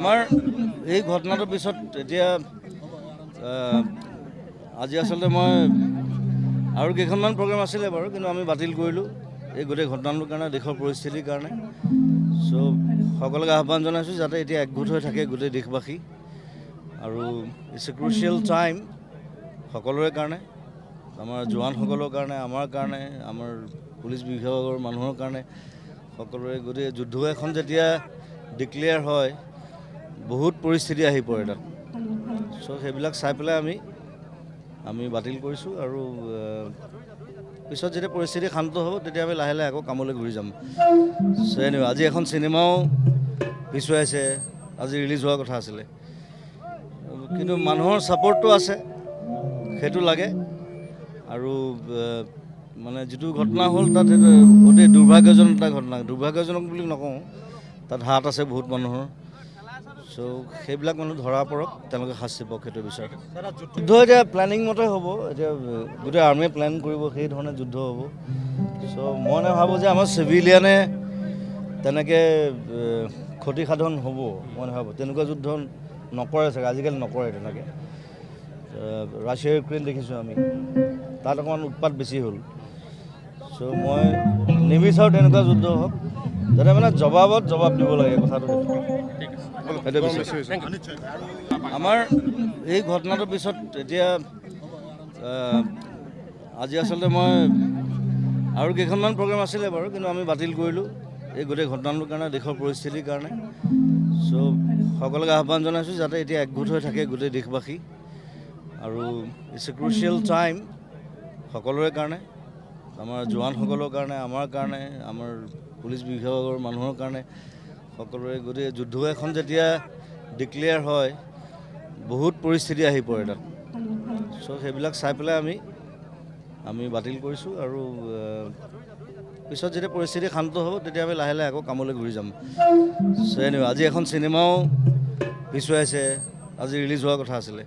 আমাৰ এই ঘটনাটোৰ পিছত এতিয়া আজি আচলতে মই আৰু কেইখনমান প্ৰগ্ৰাম আছিলে বাৰু, কিন্তু আমি বাতিল কৰিলোঁ এই গোটেই ঘটনাটোৰ কাৰণে, দেশৰ পৰিস্থিতিৰ কাৰণে। চ' সকলোকে আহ্বান জনাইছোঁ যাতে এতিয়া একগোট হৈ থাকে গোটেই দেশবাসী, আৰু ইটছ এ ক্ৰুচিয়েল টাইম সকলোৰে কাৰণে, আমাৰ জোৱানসকলৰ কাৰণে, আমাৰ কাৰণে, আমাৰ পুলিচ বিভাগৰ মানুহৰ কাৰণে, সকলোৰে। গোটেই যুদ্ধ এখন যেতিয়া ডিক্লেয়াৰ হয় বহুত পৰিস্থিতি আহি পৰে তাত। চ' সেইবিলাক চাই পেলাই আমি বাতিল কৰিছোঁ, আৰু পিছত যেতিয়া পৰিস্থিতি শান্ত হ'ব তেতিয়া আমি লাহে লাহে আকৌ কামলৈ ঘূৰি যাম। চ' এনেকুৱা আজি এখন চিনেমাও পিছুৱাইছে, আজি ৰিলিজ হোৱাৰ কথা আছিলে, কিন্তু মানুহৰ ছাপোৰ্টটো আছে, সেইটো লাগে। আৰু মানে যিটো ঘটনা হ'ল তাত অতি দুৰ্ভাগ্যজনক এটা ঘটনা, দুৰ্ভাগ্যজনক বুলি নকওঁ, তাত হাত আছে বহুত মানুহৰ। চ' সেইবিলাক মানুহ ধৰা পৰক, তেওঁলোকে শাস্তি পাওক, সেইটো বিচাৰে। যুদ্ধ এতিয়া প্লেনিং মতে হ'ব, এতিয়া গোটেই আৰ্মিয়ে প্লেন কৰিব, সেই ধৰণে যুদ্ধ হ'ব। চ' মই নাভাবোঁ যে আমাৰ চিভিলিয়ানে তেনেকৈ ক্ষতিসাধন হ'ব, মই নাভাবোঁ। তেনেকুৱা যুদ্ধ নকৰে চাগে, আজিকালি নকৰে তেনেকৈ। ৰাছিয়া ইউক্ৰেইন দেখিছোঁ আমি, তাত অকণমান উৎপাত বেছি হ'ল। চ' মই নিবিচাৰোঁ তেনেকুৱা যুদ্ধ হওক, যাতে মানে জবাবত জবাব দিব লাগে কথাটো। আমাৰ এই ঘটনাটোৰ পিছত এতিয়া আজি আচলতে মই আৰু কেইখনমান প্ৰগ্ৰাম আছিলে বাৰু, কিন্তু আমি বাতিল কৰিলোঁ এই গোটেই ঘটনাটোৰ কাৰণে, দেশৰ পৰিস্থিতিৰ কাৰণে। চ' সকলোকে আহ্বান জনাইছোঁ যাতে এতিয়া একগোট হৈ থাকে গোটেই দেশবাসী, আৰু ইটছ এ ক্ৰুচিয়েল টাইম সকলোৰে কাৰণে, আমাৰ জোৱানসকলৰ কাৰণে, আমাৰ কাৰণে, আমাৰ পুলিচ বিভাগৰ মানুহৰ কাৰণে, সকলোৰে। গোটেই যুদ্ধ এখন যেতিয়া ডিক্লেয়াৰ হয় বহুত পৰিস্থিতি আহি পৰে তাত। চ' সেইবিলাক চাই পেলাই আমি বাতিল কৰিছোঁ, আৰু পিছত যেতিয়া পৰিস্থিতি শান্ত হ'ব তেতিয়া আমি লাহে লাহে আকৌ কামলৈ ঘূৰি যাম। চ' এনেকুৱা আজি এখন চিনেমাও পিছুৱাইছে, আজি ৰিলিজ হোৱাৰ কথা আছিলে,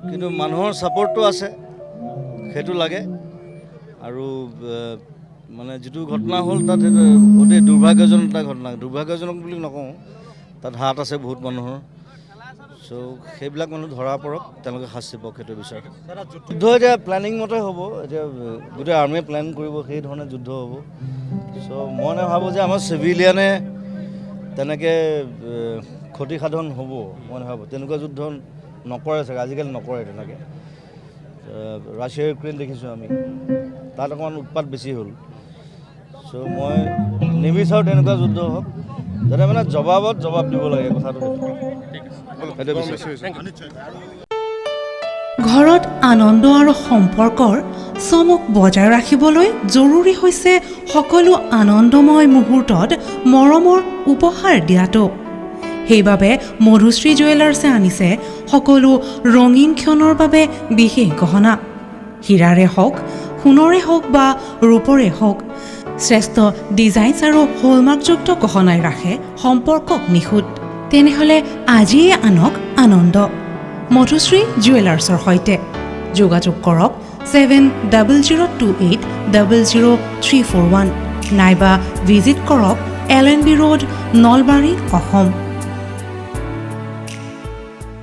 কিন্তু মানুহৰ ছাপোৰ্টটো আছে, সেইটো লাগে। আৰু মানে যিটো ঘটনা হ'ল তাত অতি দুৰ্ভাগ্যজনক এটা ঘটনা, দুৰ্ভাগ্যজনক বুলি নকওঁ, তাত হাত আছে বহুত মানুহৰ। চ' সেইবিলাক মানুহ ধৰা পৰক, তেওঁলোকে শাস্তি পাওক, সেইটো বিচাৰে। যুদ্ধ এতিয়া প্লেনিং মতে হ'ব, এতিয়া গোটেই আৰ্মিয়ে প্লেন কৰিব, সেই ধৰণে যুদ্ধ হ'ব। চ' মই নাভাবোঁ যে আমাৰ চিভিলিয়ানে তেনেকৈ ক্ষতিসাধন হ'ব, মই নাভাবোঁ। তেনেকুৱা যুদ্ধ নকৰে চাগে, আজিকালি নকৰে তেনেকৈ। ৰাছিয়া ইউক্ৰেইন দেখিছোঁ আমি, তাত অকণমান উৎপাত বেছি হ'ল। চ' মই নিবিচাৰোঁ তেনেকুৱা যুদ্ধ হওক, যাতে মানে জবাবত জবাব দিব লাগে কথাটো। ঘৰত আনন্দ আৰু সম্পৰ্কৰ চমক বজাই ৰাখিবলৈ জৰুৰী হৈছে সকলো আনন্দময় মুহূৰ্তত মৰমৰ উপহাৰ দিয়াটো। সেইবাবে মধুশ্ৰী জুৱেলাৰ্ছে আনিছে সকলো ৰঙীন ক্ষণৰ বাবে বিশেষ গহনা। হীৰাৰে হওক, সোণৰে হওক বা ৰূপৰে হওক, শ্ৰেষ্ঠ ডিজাইনছ আৰু হলমাৰ্কযুক্ত গহনাই ৰাখে সম্পৰ্কক নিখুঁত। তেনেহ'লে আজিয়ে আনক আনন্দ মধুশ্ৰী জুৱেলাৰ্ছৰ সৈতে। যোগাযোগ কৰক 7028000341 নাইবা ভিজিট কৰক LNB ৰোড, নলবাৰী, অসম।